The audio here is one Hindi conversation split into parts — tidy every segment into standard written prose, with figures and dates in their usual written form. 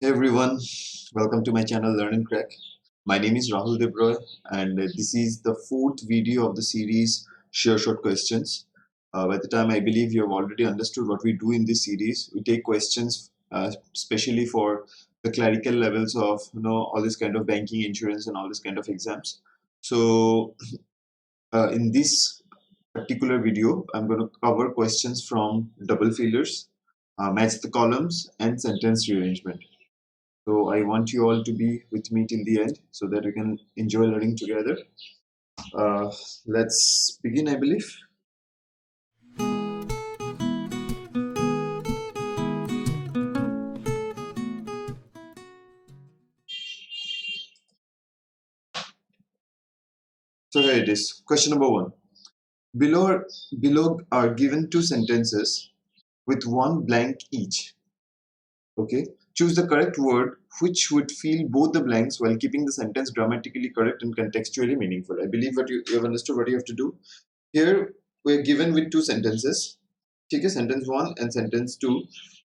Hey everyone, welcome to my channel Learn and Crack. My name is Rahul Debroy and this is the fourth video of the series Sure Shot Questions. By the time I believe you have already understood what we do in this series, we take questions especially for the clerical levels of all this kind of banking, insurance and all this kind of exams. So in this particular video, I'm going to cover questions from double fillers, match the columns and sentence rearrangement. So I want you all to be with me till the end so that we can enjoy learning together. Uh, let's begin, I believe. So here it is. Question number one. Below, below are given two sentences with one blank each. Okay. Choose the correct word which would fill both the blanks while keeping the sentence grammatically correct and contextually meaningful. I believe what you have understood what you have to do. Here we're given with two sentences. Take a sentence one and sentence two.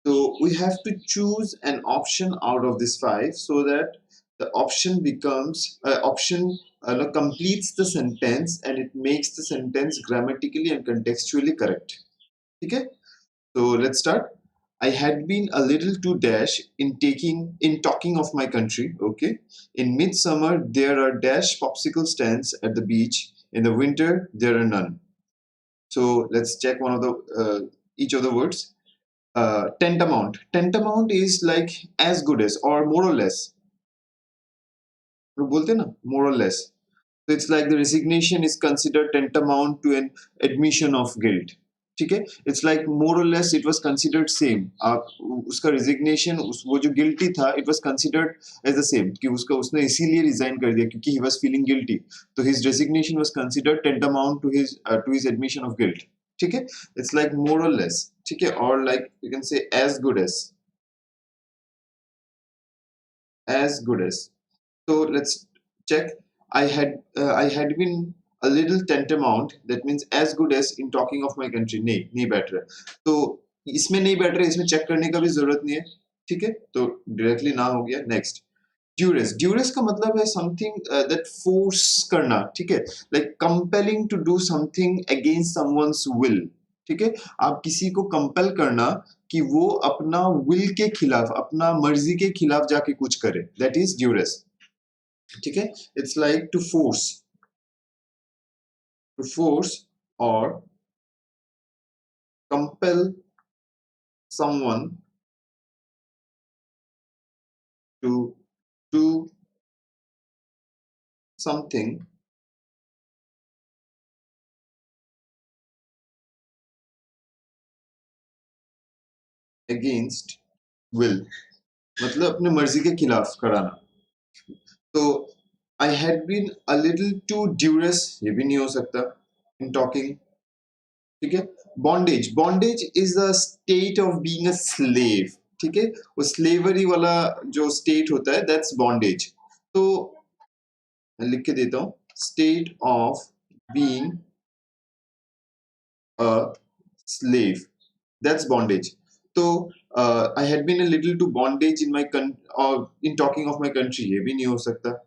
So we have to choose an option out of this five so that the option becomes option completes the sentence and it makes the sentence grammatically and contextually correct. Okay, so let's start. I had been a little too dash in talking of my country. Okay, in midsummer there are dash popsicle stands at the beach. In the winter there are none. So let's check one of the each of the words. Tantamount. Tantamount is like as good as or more or less. लोग बोलते हैं ना more or less. So it's like the resignation is considered tantamount to an admission of guilt. ठीक है, it's like more or less it was considered same. आप उसका resignation वो जो guilty था it was considered as the same कि उसका उसने इसीलिए resign कर दिया क्योंकि he was feeling guilty. तो his resignation was considered tantamount to his admission of guilt. ठीक है, it's like more or less. ठीक है, or like you can say as good as. So let's check. I had been a little tantamount. That means as good as in talking of my country. नहीं बैठ रहा है. तो इसमें नहीं बैठ रहा है, इसमें चेक करने का भी जरूरत नहीं है. ठीक है, तो डायरेक्टली ना हो गया. नेक्स्ट ड्यूरेस का मतलब है समथिंग दैट फोर्स करना. ठीक है, like compelling to do something against someone's will. ठीक है, आप किसी को कंपेल करना कि वो अपना विल के खिलाफ अपना मर्जी के खिलाफ जाके कुछ करे. That is duress. ठीक है, इट्स लाइक टू फोर्स और compel someone to do something against will. मतलब अपने मर्जी के खिलाफ कराना. तो I had been a little too duress, ये भी नहीं हो सकता, in talking. ठीक है, bondage is the state of being a slave. ठीक है, वो स्लेवरी वाला जो स्टेट होता है दैट्स बॉन्डेज. तो मैं लिख के देता हूँ state of being a slave. That's bondage. So I had been a little to bondage in my or in talking of my country. ये भी नहीं हो सकता.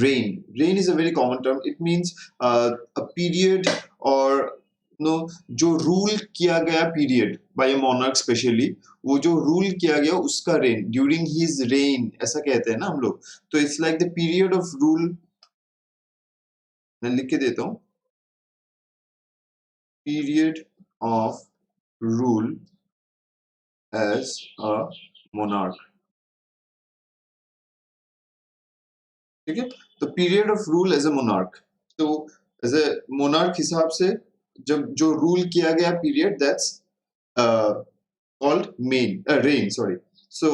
Reign is a very common term. It means a period or no जो रूल किया गया period by A monarch specially. वो जो रूल किया गया उसका रेन ड्यूरिंग हिज रेन ऐसा कहते हैं ना हम लोग. तो it's like the period of rule. मैं लिख के देता हूँ period of rule as a monarch. ठीक है, तो period of rule as a monarch. तो एज ए मोनार्क हिसाब से जब जो रूल किया गया period that's called main reign. Sorry. So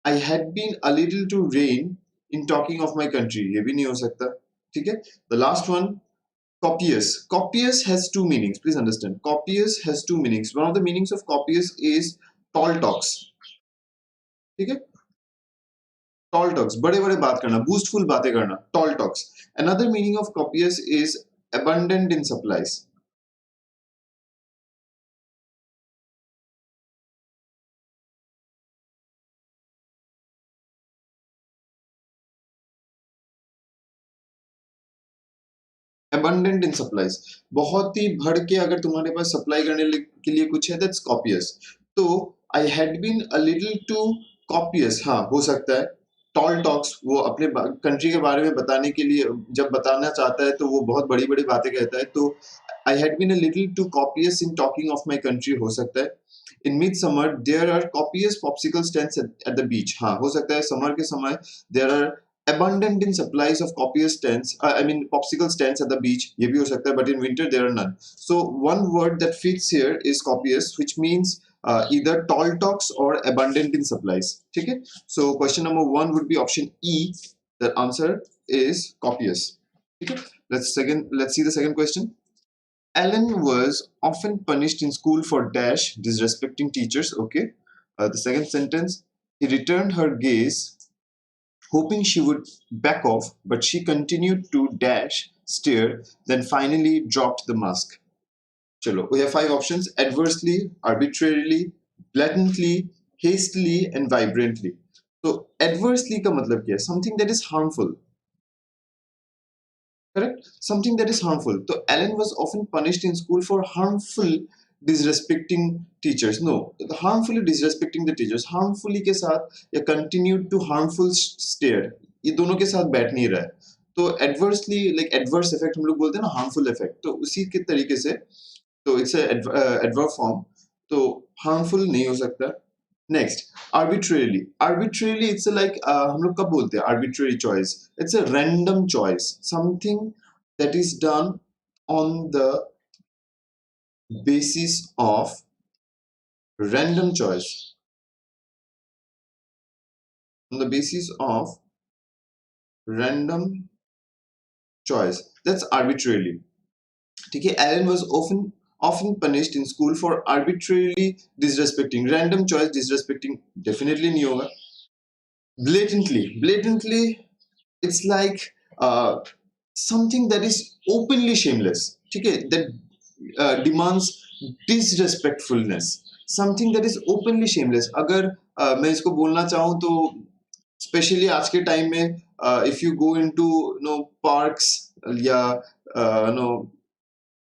I had been a little too reign in talking of my country. ये भी नहीं हो सकता. ठीक है, the last one copious has two meanings. Please understand, copious has two meanings. One of the meanings of copious is tall talks. ठीक है, टॉल टॉक्स बड़े बड़े बात करना, बूस्टफुल बातें करना, tall talks. Another meaning of copious is abundant in supplies. abundant in supplies, बहुत ही भर के अगर तुम्हारे पास सप्लाई करने के लिए कुछ है, that's copious. तो I had been a little too copious, हाँ हो सकता है. टॉल टॉक्स, वो अपने कंट्री के बारे में बताने के लिए जब बताना चाहता है तो वो बहुत बड़ी बड़ी बातें कहता है. तो I had been a little too copious in talking of my country हो सकता है. In midsummer there are copious popsicle stands at the beach, हाँ हो सकता है समर के समय there are abundant in supplies of copious stands, I mean popsicle stands at the beach, ये भी हो सकता है, but in winter there are none. So one word that fits here is copious, which means either tall talks or abundant in supplies. ठीक है, so question number 1 would be option E. The answer is copious. ठीक है, let's see the second question. Alan was often punished in school for dash disrespecting teachers. Okay, the second sentence, he returned her gaze hoping she would back off, but she continued to dash, stare, then finally dropped the mask. Chalo, we have 5 options: adversely, arbitrarily, blatantly, hastily, and vibrantly. So adversely का मतलब क्या है? Something that is harmful. Correct? Something that is harmful. So Alan was often punished in school for harmful disrespecting teachers. No, harmfully disrespecting the teachers. Harmfully के साथ या continued to harmful stare. ये दोनों के साथ बैठ नहीं रहा है. तो adversely, like adverse effect हम लोग बोलते हैं ना, harmful effect. तो उसी के तरीके से, तो it's a adverb form. तो harmful नहीं हो सकता. Next, arbitrarily. Arbitrarily, it's a like हम लोग कब बोलते हैं arbitrary choice. It's a random choice. Something that is done on the basis of random choice. On the basis of random choice. That's arbitrarily. ठीक है, Alan was often punished in school for arbitrarily disrespecting. Random choice disrespecting definitely नहीं होगा. Blatantly, it's like something that is openly shameless. ठीक है, that demands disrespectfulness. Something that is openly shameless. अगर मैं इसको बोलना चाहूँ तो स्पेशली आज के टाइम में if you go into no parks या no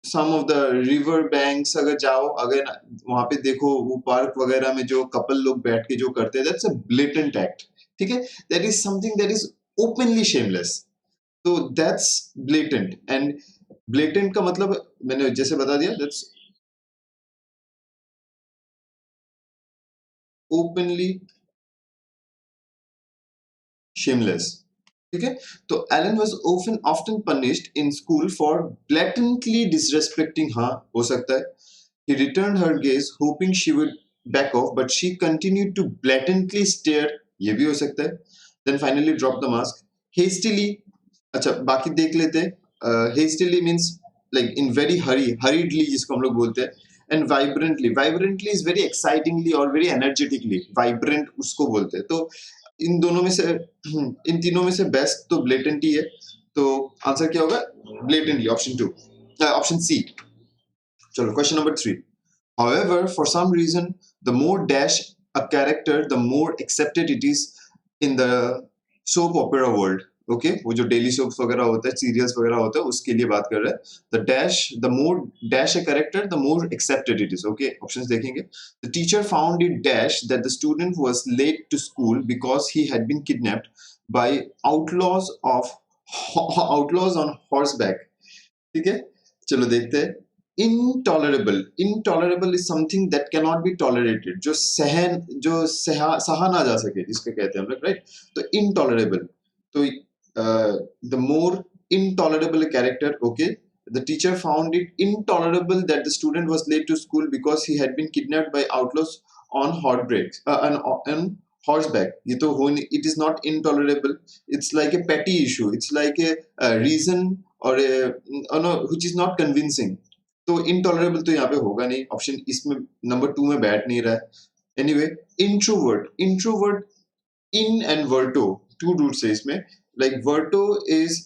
some of the river banks अगर जाओ, अगर वहां पे देखो वो पार्क वगैरह में जो कपल लोग बैठ के जो करते हैं, दैट्स अ ब्लेटेंट एक्ट. ठीक है, that is something that is openly shameless. तो दैट्स ब्लेटेंट. एंड ब्लेटेंट का मतलब मैंने जैसे बता दिया, दैट्स ओपनली शेमलेस. ठीक है, तो Alan was often punished in school for blatantly disrespecting, हाँ हो सकता है. He returned her gaze, hoping she would back off, but she continued to blatantly stare. ये भी हो सकता है. Then finally dropped the mask. Hastily, अच्छा बाकी देख लेते हैं. Hastily means like in very hurriedly जिसको हम लोग बोलते हैं. And vibrantly is very excitingly or very energetically. Vibrant उसको बोलते हैं. तो इन दोनों में से इन तीनों में से बेस्ट तो ब्लेटेंट ही है. तो आंसर क्या होगा? Blatantly, option 2, option C. चलो question number 3. However, for some reason, the more dash a character, the more accepted it is in the soap opera world. Okay, वो जो डेली सोप्स वगैरह होता है, सीरियल्स वगैरह होता है, उसके लिए बात कर रहे हैं. The more dash a character, the more accepted it is. Okay, options देखेंगे. The teacher found it dash that the student was late to school because he had been kidnapped by outlaws on horseback. ठीक है, चलो देखते हैं. Intolerable is something that cannot be tolerated. जो सहा ना जा सके, जिसको कहते हैं हम लोग, राइट. तो intolerable. तो the more intolerable a character. Okay, the teacher found it intolerable that the student was late to school because he had been kidnapped by outlaws on on horseback. ये तो हो नहीं, it is not intolerable. It's like a petty issue. It's like a reason or no, which is not convincing. तो इनटॉलरेबल तो यहाँ पे होगा नहीं. ऑप्शन इसमें नंबर 2 में बैठ नहीं रहा है. Anyway, introvert in and verto, 2 roots है इसमें. Like verto is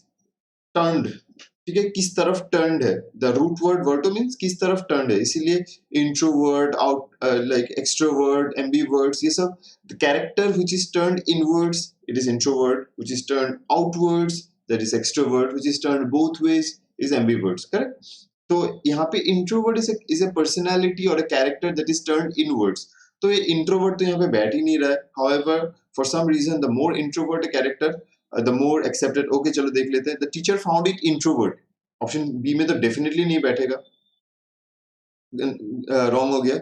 turned. ठीक है, किस तरफ टर्न्ड है. The root word verto means किस तरफ टर्न्ड है, इसीलिए introvert, out like extrovert, ambiverts, ये सब. The character which is turned inwards, it is introvert. Which is turned outwards, that is extrovert. Which is turned both ways, is ambiverts, correct? तो यहाँ पे introvert is a personality or a character that is turned inwards. तो ये introvert तो यहाँ पे बैठ ही नहीं रहा है. However, for some reason, the more introvert a character, the more accepted. Okay, चलो देख लेते हैं. The teacher found it introvert. Option B में तो डेफिनेटली नहीं बैठेगा. रॉन्ग हो गया.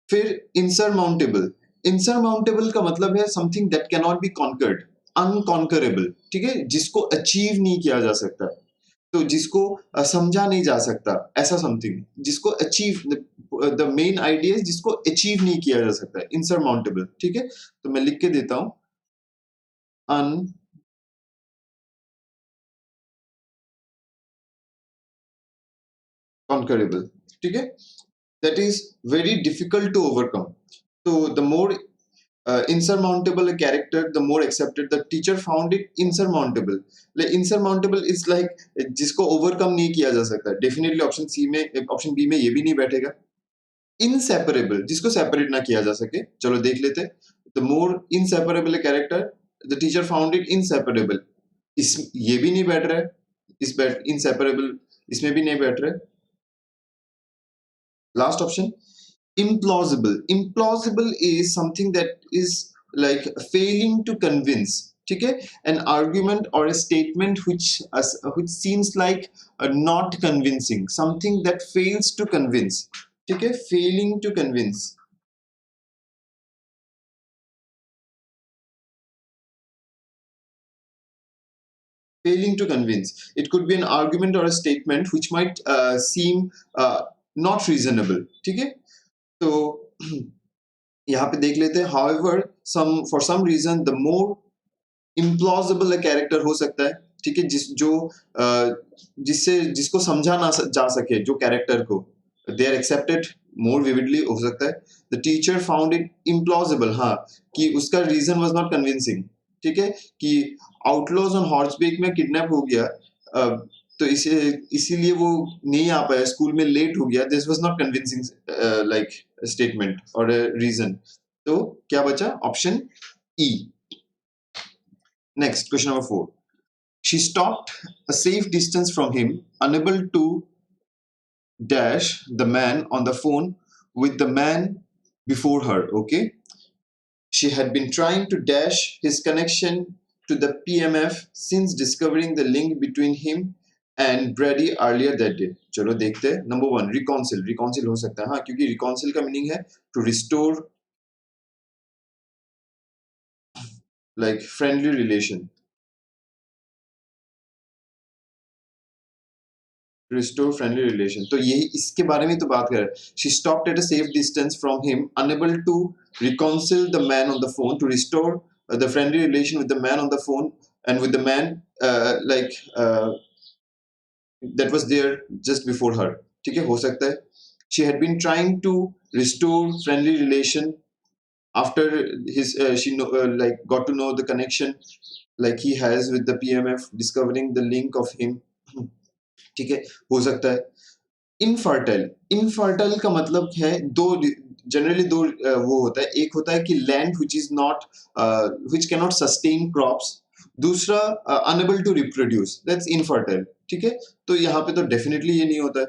फिर insurmountable. Insurmountable का मतलब है something that cannot be conquered, unconquerable. ठीक है, जिसको अचीव नहीं किया जा सकता, तो जिसको समझा नहीं जा सकता, ऐसा समथिंग जिसको अचीव, द मेन आइडिया जिसको अचीव नहीं किया जा सकता, insurmountable. ठीक है, तो मैं लिख के देता हूं unconquerable. ठीक है, that is very difficult to overcome. So the more insurmountable a character, the more accepted. The teacher found it insurmountable. Like insurmountable is like जिसको overcome नहीं किया जा सकता. Definitely ऑप्शन सी में, ऑप्शन बी में ये भी नहीं बैठेगा. Inseparable, जिसको separate ना किया जा सके. चलो देख लेते. The more inseparable a character, the teacher found it inseparable. इस ये भी नहीं बैठ रहा है. इस बैठ inseparable इसमें भी नहीं बैठ रहा है. Last option, implausible. Implausible is something that is like failing to convince. ठीक है, an argument or a statement which seems like not convincing, something that fails to convince. ठीक है, failing to convince. Failing to convince. It could be an argument or a statement which might seem not reasonable. ठीक है, तो यहाँ पे देख लेते हैं. However, for some reason, the more implausible a character हो सकता है. ठीक है, जिसको समझा ना जा सके, जो कैरेक्टर को, they are accepted more vividly हो सकता है. The teacher found it implausible. हाँ, कि उसका reason was not convincing. ठीक है, कि outlaws on horseback में किडनैप हो गया, तो इसीलिए वो नहीं आ पाया, स्कूल में लेट हो गया. This was not convincing like statement और रीजन. तो क्या बचा? Option E. Next, question number 4. She stopped a safe distance from him, unable to dash the man on the phone with the man before her. Okay, she had been trying to dash his connection to the PMF since discovering the link between him and Brady earlier that day. चलो देखते हैं. Number 1, reconcile. reconcile हो सकता है, हाँ, क्योंकि reconcile का मीनिंग है to restore like friendly relation. Restore friendly relation. तो यही इसके बारे में तो बात कर रहे हैं. She stopped at a safe distance from him, unable to reconcile the man on the phone, to restore the friendly relation with the man on the phone and with the man that was there just before her. ठीक है, हो सकता है. She had been trying to restore friendly relation after she got to know the connection like he has with the PMF, discovering the link of him. ठीक है, हो सकता है. इनफर्टाइल. इनफर्टाइल का मतलब है जनरली दो वो होता है. एक होता है कि land which is not which can not sustain crops. दूसरा unable to reproduce, that's infertile. ठीक है, तो यहाँ पे तो डेफिनेटली ये नहीं होता है.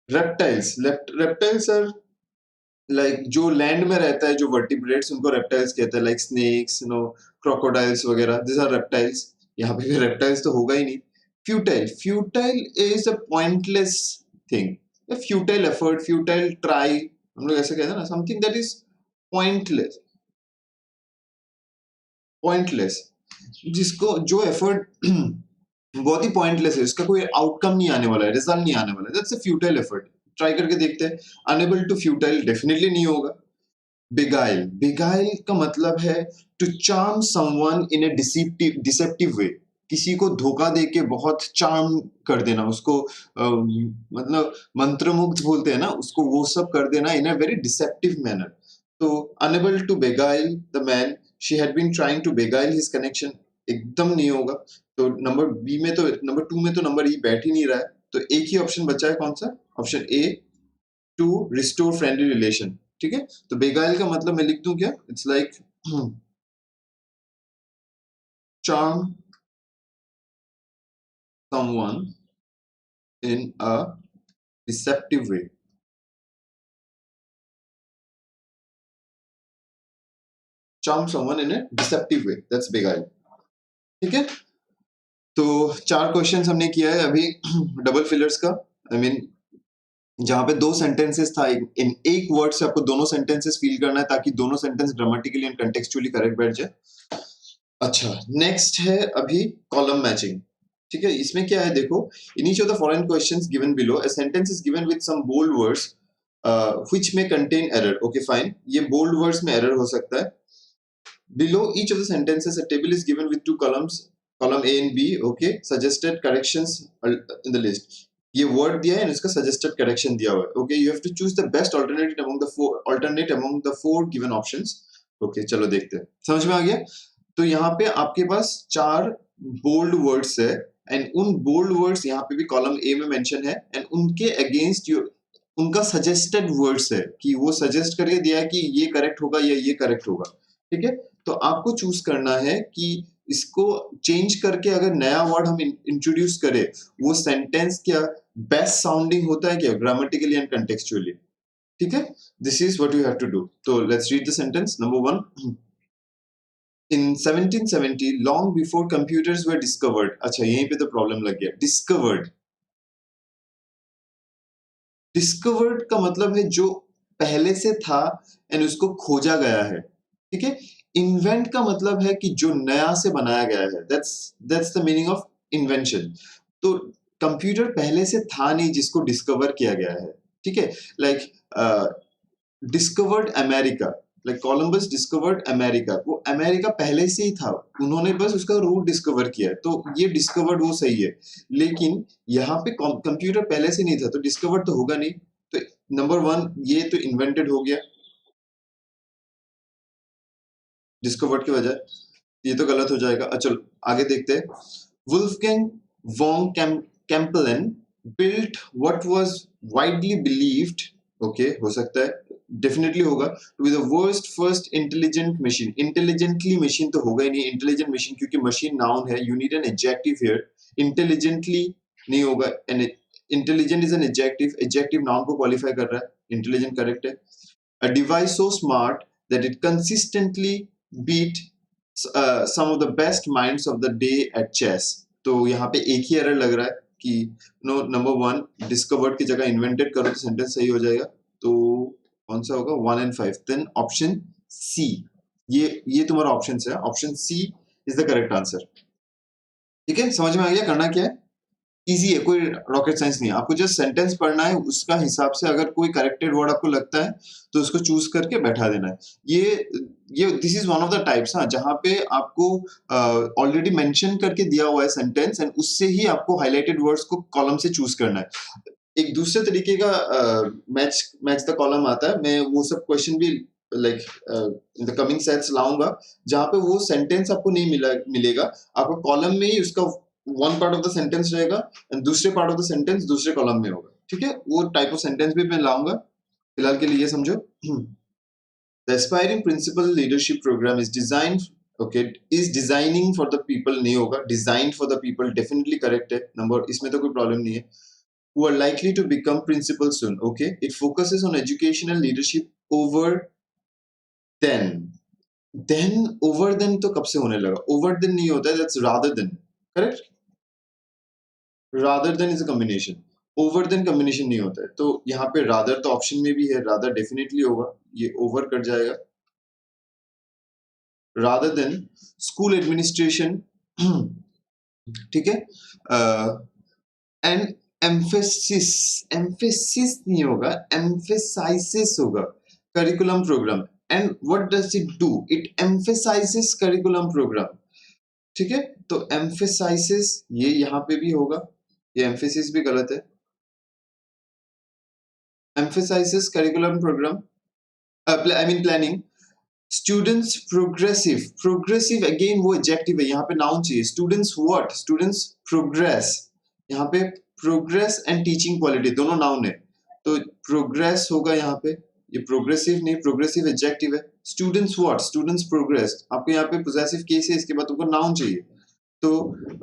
रेप्टाइल्स. रेप्टाइल्स आर लाइक जो लैंड में रहता है, जो वर्टिब्रेट्स, उनको रेप्टाइल्स कहते हैं. लाइक स्नेक्स, क्रोकोडाइल्स वगैरह, दिस आर रेप्टाइल्स. यहाँ पे भी रेप्टाइल्स तो होगा ही नहीं. Futile. Futile is a pointless thing. A futile effort, futile try. हम लोग ऐसे कहते हैं ना, something that is pointless. Pointless. जिसको जो effort बहुत ही pointless है, इसका कोई outcome नहीं आने वाला है, result नहीं आने वाला है. That's a futile effort. Try करके देखते हैं. Unable to futile definitely नहीं होगा. Beguile. Beguile का मतलब है to charm someone in a deceptive way. किसी को धोखा देके बहुत चार्म कर देना, उसको मतलब मंत्रमुग्ध बोलते हैं ना, उसको वो सब कर देना in a very deceptive manner. तो unable to beguile the man, she had been trying to beguile his connection, एकदम नहीं होगा. तो नंबर बी में तो, नंबर 2 में तो नंबर ई बैठ ही नहीं रहा है. तो एक ही ऑप्शन बचा है, कौन सा? Option A, to restore friendly relation. ठीक है, तो बेगाइल का मतलब मैं लिख दूं क्या? It's like charm someone in a deceptive way. Charm someone in a deceptive way. That's beguile. ठीक है, तो 4 क्वेश्चंस हमने किया है अभी डबल फिलर्स का. आई मीन जहां पे 2 सेंटेंसेस था, इन एक वर्ड से आपको दोनों सेंटेंसेस फील करना है ताकि दोनों sentence grammatically and contextually correct बैठ जाए. अच्छा, नेक्स्ट है अभी कॉलम मैचिंग. ठीक है, इसमें क्या है देखो, in each of the following questions given below a sentence is given with some bold words which may contain error. Okay fine, ये बोल्ड वर्ड्स में एरर हो सकता है. Below each of the sentences, a table is given with 2 columns, column A and B. Okay, suggested corrections in the list. ये word दिया है और इसका suggested correction दिया हुआ है. Okay, you have to choose the best alternate among the four given options. Okay, चलो देखते हैं. समझ में आ गया? तो यहाँ पे आपके पास 4 bold words है and उन bold words यहाँ पे भी column A में mention है and उनके against उनका suggested words है कि वो suggest करके दिया है कि ये correct होगा या ये correct होगा. ठीक है, तो आपको चूज करना है कि इसको चेंज करके अगर नया वर्ड हम इंट्रोड्यूस करें, वो सेंटेंस क्या बेस्ट साउंडिंग होता है क्या ग्रामेटिकली एंड कंटेक्चुअली. ठीक है, this is what you have to do. तो let's read the sentence. Number 1, in 1770 long before computers were discovered. अच्छा, यहीं पे तो प्रॉब्लम लग गया. डिस्कवर्ड का मतलब है जो पहले से था एंड उसको खोजा गया है. ठीक है, इन्वेंट का मतलब है कि जो नया से बनाया गया है. That's the meaning of invention. तो कंप्यूटर पहले से था नहीं जिसको डिस्कवर किया गया है. ठीक है, like discovered America, like Columbus discovered America. वो अमेरिका पहले से ही था, उन्होंने बस उसका रूट डिस्कवर किया. तो ये डिस्कवर्ड वो सही है, लेकिन यहाँ पे कंप्यूटर पहले से नहीं था तो डिस्कवर्ड तो होगा नहीं. तो नंबर 1 ये तो इन्वेंटेड हो गया डिस्कवर्ड की वजह, ये तो गलत हो जाएगा. चलो आगे देखते हैं. Wolfgang von Kempelen built what was widely believed. Okay, हो सकता है, डेफिनेटली होगा, to be the world's first intelligent machine. Intelligently machine तो होगा ही नहीं, इंटेलिजेंट मशीन क्योंकि मशीन नाउन है. You need an adjective here. Intelligently नहीं होगा, intelligent is an adjective. Adjective noun को क्वालिफाई कर रहा है. इंटेलिजेंट करेक्ट है. A device so smart that it consistently beat some of the best minds of the day at chess. तो यहाँ पे एक ही एरर लग रहा है कि नो, नंबर 1 डिस्कवर्ड की जगह इन्वेंटेड करो तो सेंटेंस सही हो जाएगा. तो कौन सा होगा? 1 and 5. देन ऑप्शन सी, ये तुम्हारा ऑप्शन है. Option C is the correct answer. ठीक है, समझ में आ गया करना क्या है? इजी है, कोई रॉकेट साइंस नहीं है. आपको जस्ट सेंटेंस पढ़ना है, उसका हिसाब से अगर कोई करेक्टेड वर्ड आपको लगता है तो उसको चूज करके बैठा देना है. ये this is one of the types, हाँ, जहां पे आपको ऑलरेडी मेंशन करके दिया हुआ है सेंटेंस एंड उससे ही आपको हाईलाइटेड वर्ड्स को कॉलम से चूज करना है. एक दूसरे तरीके का मैच द कॉलम आता है. मैं वो सब क्वेश्चन भी like in the coming sets लाऊंगा जहां पे वो सेंटेंस आपको नहीं मिलेगा. आपको कॉलम में ही उसका one part of the sentence रहेगा एंड दूसरे पार्ट ऑफ द सेंटेंस दूसरे कॉलम में होगा. ठीक है, वो टाइप ऑफ सेंटेंस भी मैं लाऊंगा. फिलहाल के लिए समझो. The aspiring principal leadership programme is designed, okay, is designing for the people नहीं होगा, designed for the people definitely correct है. नंबर, इसमें तो कोई प्रॉब्लम नहीं है. who are likely to become principal soon. Okay, it focuses on educational leadership over then. Then over then तो कब से होने लगा? Over then नहीं होता है, that's rather than. Correct? Rather than is a combination. Over then combination नहीं होता है. तो यहाँ पे rather तो ऑप्शन में भी है, rather definitely होगा, ये over कट जाएगा. Rather than school administration. ठीक है, and emphasis नहीं होगा, emphasizes होगा curriculum program. And what does it do? It emphasizes curriculum program. ठीक है, तो emphasizes ये यहाँ पे भी होगा, ये emphasis भी गलत है. Emphasizes curriculum program, I mean planning. Students progressive again वो adjective है, यहाँ पे noun चाहिए. Students what? Students progress. यहाँ पे प्रोग्रेस एंड टीचिंग क्वालिटी दोनों नाउन है, तो प्रोग्रेस होगा यहाँ पे. ये प्रोग्रेसिव नहीं, प्रोग्रेसिव एडजेक्टिव है. Students what? Students progress. आपको यहाँ पे पोजेसिव केस है, इसके बाद तुमको नाउन चाहिए. तो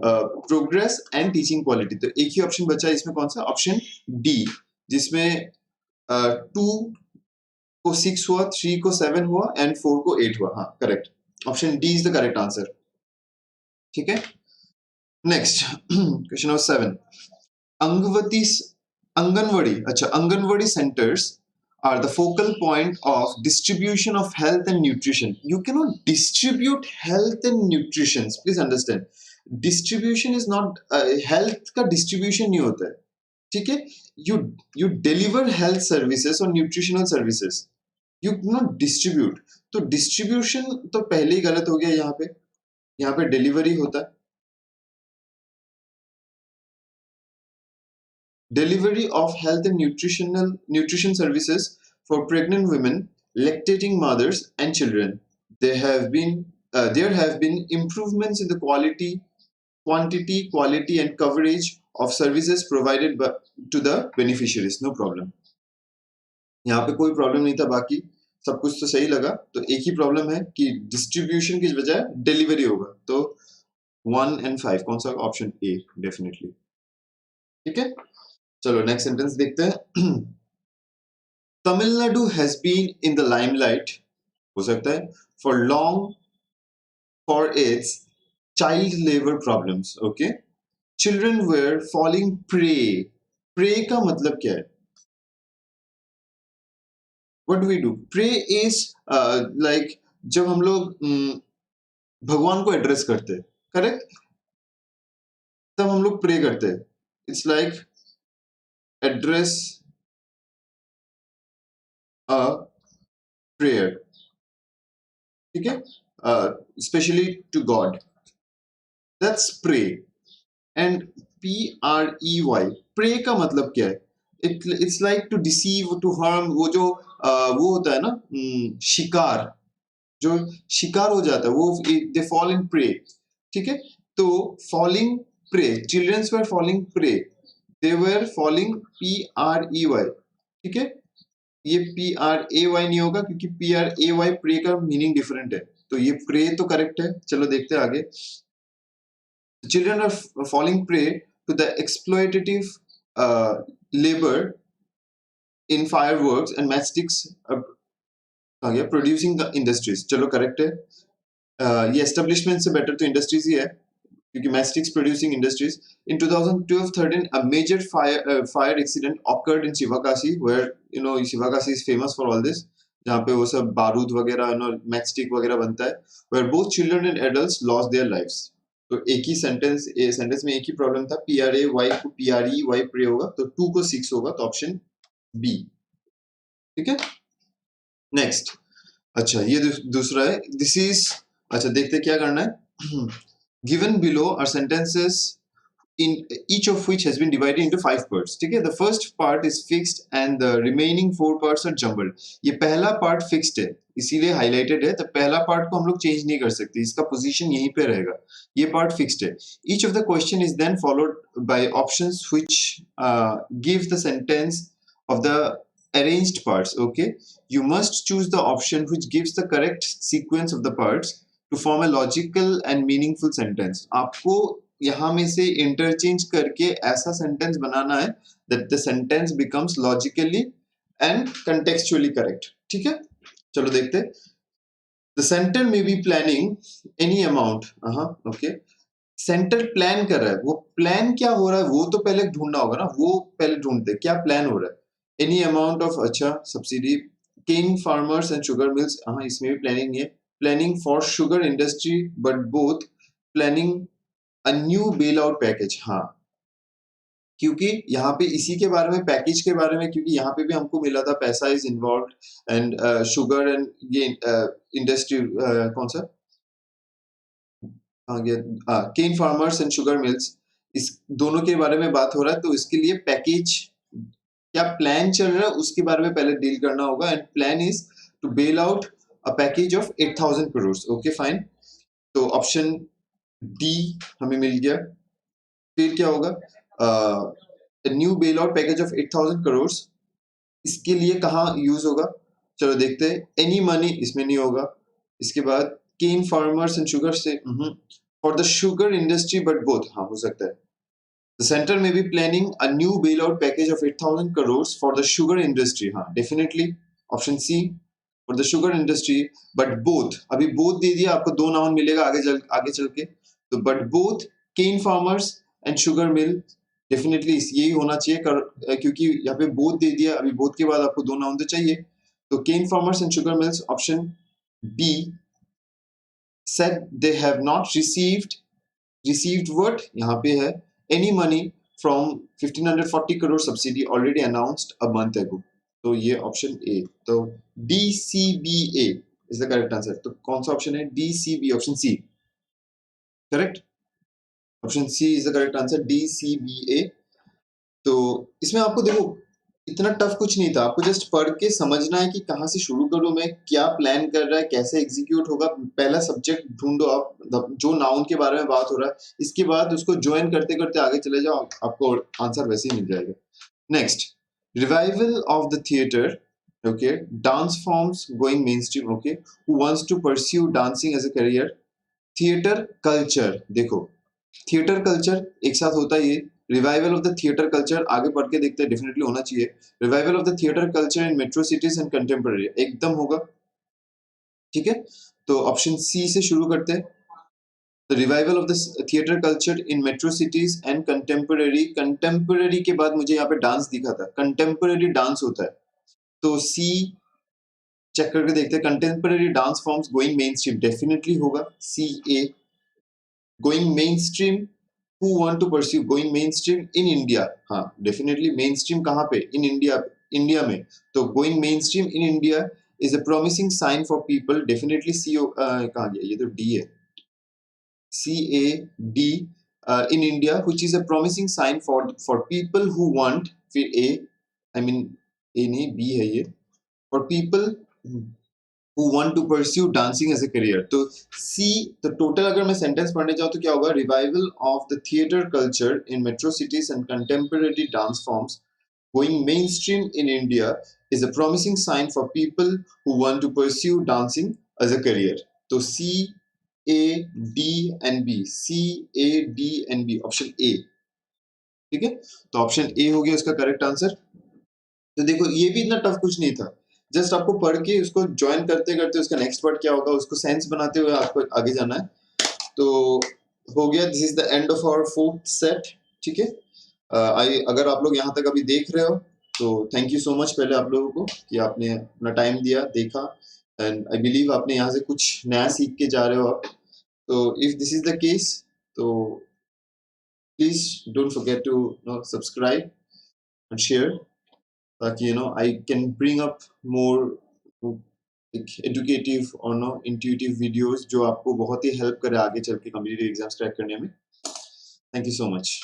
प्रोग्रेस एंड टीचिंग क्वालिटी, तो एक ही ऑप्शन बचा इसमें, कौन सा? ऑप्शन डी, जिसमें 2 को 6 हुआ, 3 को 7 हुआ एंड 4 को 8 हुआ। हाँ, correct, option D is the correct answer. ठीक है, नेक्स्ट क्वेश्चन नंबर 7। अंगवती अंगनवाड़ी, अच्छा, anganwadi centres are the focal point of distribution of health and nutrition. You cannot distribute health and nutrition, please understand. Distribution is not health का distribution नहीं होता है, ठीक है? You deliver health services or nutritional services, you cannot distribute. तो distribution तो पहले ही गलत हो गया, यहाँ पे delivery होता है। Delivery of health and nutrition services for pregnant women, lactating mothers, and children. There have been improvements in the quantity, quality, and coverage of services provided to the beneficiaries. No problem. यहाँ पे कोई प्रॉब्लम नहीं था, बाकी सब कुछ तो सही लगा। तो एक ही प्रॉब्लम है कि डिस्ट्रीब्यूशन की बजाय डिलीवरी होगा। तो 1 and 5 कौन सा? Option A, definitely. ठीक है, चलो नेक्स्ट सेंटेंस देखते हैं। Tamil Nadu has been in the limelight, हो सकता है, for long for its child labour problems. Okay, children were falling prey. Prey का मतलब क्या है? What do we do? Pray is like जब हम लोग भगवान को एड्रेस करते हैं, करेक्ट, तब हम लोग प्रे करते हैं। It's like address a prayer, ठीक है, specially to God, that's pray. And PREY, prey का मतलब क्या है? It's like to deceive, to harm. वो जो वो होता है ना, शिकार, जो शिकार हो जाता है, वो दे फॉल इन प्रे। ठीक है, तो falling prey, childrens were falling prey, they were falling PREY। ठीक है, ये PRAY नहीं होगा, क्योंकि PRAY प्रे का मीनिंग डिफरेंट है। तो ये प्रे तो करेक्ट है। चलो देखते हैं आगे। Children are falling prey to the exploitative labor in fireworks and matchsticks producing the industries। चलो करेक्ट है। ये एस्टेब्लिशमेंट से बेटर तो इंडस्ट्रीज ही है, क्योंकि matchsticks producing industries. In 2012-13 a major fire accident occurred in Shivakasi, where Shivakasi is famous for all this, जहाँ पे वो सब बारूद वगैरह, मैचस्टिक वगैरह बनता है, where both children and adults lost their lives। तो एक ही सेंटेंस में एक ही प्रॉब्लम था। PRAY को PREY प्रे होगा, तो 2 को 6 होगा, तो ऑप्शन बी। ठीक है, नेक्स्ट। अच्छा, ये दूसरा है। दिस इज, अच्छा देखते क्या करना है। Given below are sentences in each of which has been divided into 5 parts। ठीक है, the first part is fixed and the remaining 4 parts are jumbled। ये पहला पार्ट फिक्स्ड है, इसीलिए हाईलाइटेड है। तो पहला पार्ट को हम लोग चेंज नहीं कर सकते, इसका पोजीशन यहीं पे रहेगा। ये पार्ट फिक्स्ड है। each of the question is then followed by options which give the sentence of the arranged parts। okay, you must choose the option which gives the correct sequence of the parts to form a logical and meaningful sentence। आपको यहाँ में से इंटरचेंज करके ऐसा सेंटेंस बनाना है that the sentence becomes logically and contextually correct। ठीक है, चलो देखते। The center may be planning any amount। okay, centre plan कर रहा है, वो प्लान क्या हो रहा है वो तो पहले ढूंढना होगा ना, वो पहले ढूंढते क्या प्लान हो रहा है। एनी अमाउंट ऑफ, अच्छा, subsidy, cane farmers and sugar mills, इसमें भी प्लानिंग नहीं है। Planning for sugar industry, but both planning a new bail out package. हाँ, क्योंकि यहाँ पे इसी के बारे में, पैकेज के बारे में, क्योंकि यहाँ पे भी हमको मिला था पैसा is involve and sugar and ये इंडस्ट्री, कौन सा केन फार्मर्स एंड शुगर मिल्स, इस दोनों के बारे में बात हो रहा है। तो इसके लिए पैकेज, क्या प्लान चल रहा है उसके बारे में पहले डील करना होगा। And plan is to bail out a package of 8,000 crore. Okay fine, तो ऑप्शन डी हमें मिल गया। फिर क्या होगा? New bail out package of 8,000 crore, इसके लिए कहाँ यूज होगा? चलो देखते हैं। एनी मनी इसमें नहीं होगा। इसके बाद केन फार्मर्स एंड शुगर से for the sugar industry, but both, हाँ हो सकता है. The center may be planning a new bailout package of 8,000 crores for the sugar industry. हाँ, definitely. Option C for the sugar industry, but both. अभी both दे दिया, आपको दो नाउन मिलेगा आगे चल के. तो but both cane farmers and sugar mill definitely यही होना चाहिए क्योंकि यहाँ पे both दे दिया. अभी both के बाद आपको दो नाउन तो चाहिए. तो cane farmers and sugar mills, option B said they have not received what यहाँ पे है any money from 1540 crore subsidy already announced a month ago. तो ये ऑप्शन ए. तो DCBA is the correct answer. तो कौन सा ऑप्शन है? DCB, option C. Correct. Option C is the correct answer, DCBA. तो इसमें आपको देखो इतना टफ कुछ नहीं था, आपको जस्ट पढ़ के समझना है कि कहाँ से शुरू करूं मैं, क्या प्लान कर रहा है, कैसे एग्जीक्यूट होगा. पहला सब्जेक्ट ढूंढो आप, जो नाउन के बारे में बात हो रहा है, इसके बाद उसको ज्वाइन करते करते आगे चले जाओ, आपको आंसर वैसे ही मिल जाएगा. Next, revival of the theatre. Okay, dance forms going mainstream. Okay, who wants to pursue dancing as a career. Theatre culture, देखो थिएटर कल्चर एक साथ होता है. ये revival of the theatre culture आगे पढ़ के देखते हैं, डेफिनेटली होना चाहिए. Revival of the theatre culture in metro cities and contemporary, एकदम होगा. ठीक है, तो ऑप्शन सी से शुरू करते हैं. The revival of the theatre culture in metro cities and contemporary. Contemporary के बाद मुझे यहाँ पे डांस दिखा था, कंटेम्पररी डांस होता है, तो सी चेक करके देखते हैं. Contemporary dance forms going mainstream, definitely होगा C A. Going mainstream, who want to pursue going mainstream in India. हाँ, definitely mainstream कहाँ पे? In India, इंडिया में. तो going mainstream in India is a promising sign for people. Definitely CO कहाँ गया? ये तो D है. CAD in India, which is a promising sign for people who want. फिर A, I mean A नहीं B है ये. For people who want to pursue dancing as a career. तो C, तो टोटल अगर मैं सेंटेंस पढ़ने जाऊँ तो क्या होगा? Revival of the theatre culture in metro cities and contemporary dance forms going mainstream in India is a promising sign for people who want to pursue dancing as a career. तो C, A, D and B. C, A, D and B. Option A. ठीक है, तो ऑप्शन A हो गया उसका करेक्ट आंसर. तो देखो ये भी इतना टफ कुछ नहीं था, जस्ट आपको पढ़ के उसको ज्वाइन करते करते उसका नेक्स्ट पार्ट क्या होगा उसको सेंस बनाते हुए आपको आगे जाना है. तो हो गया, this is the end of our fourth set. ठीक है, अगर आप लोग यहाँ तक अभी देख रहे हो तो थैंक यू सो मच पहले आप लोगों को कि आपने अपना टाइम दिया, देखा, एंड आई बिलीव आपने यहाँ से कुछ नया सीख के जा रहे हो आप. तो if this is the case तो please don't forget to subscribe and share, ताकि I can bring up more educative और इंट्यूटिव वीडियोस जो आपको बहुत ही हेल्प करे आगे चल के कॉम्पिटिटिव एग्जाम्स क्रैक करने में. Thank you so much.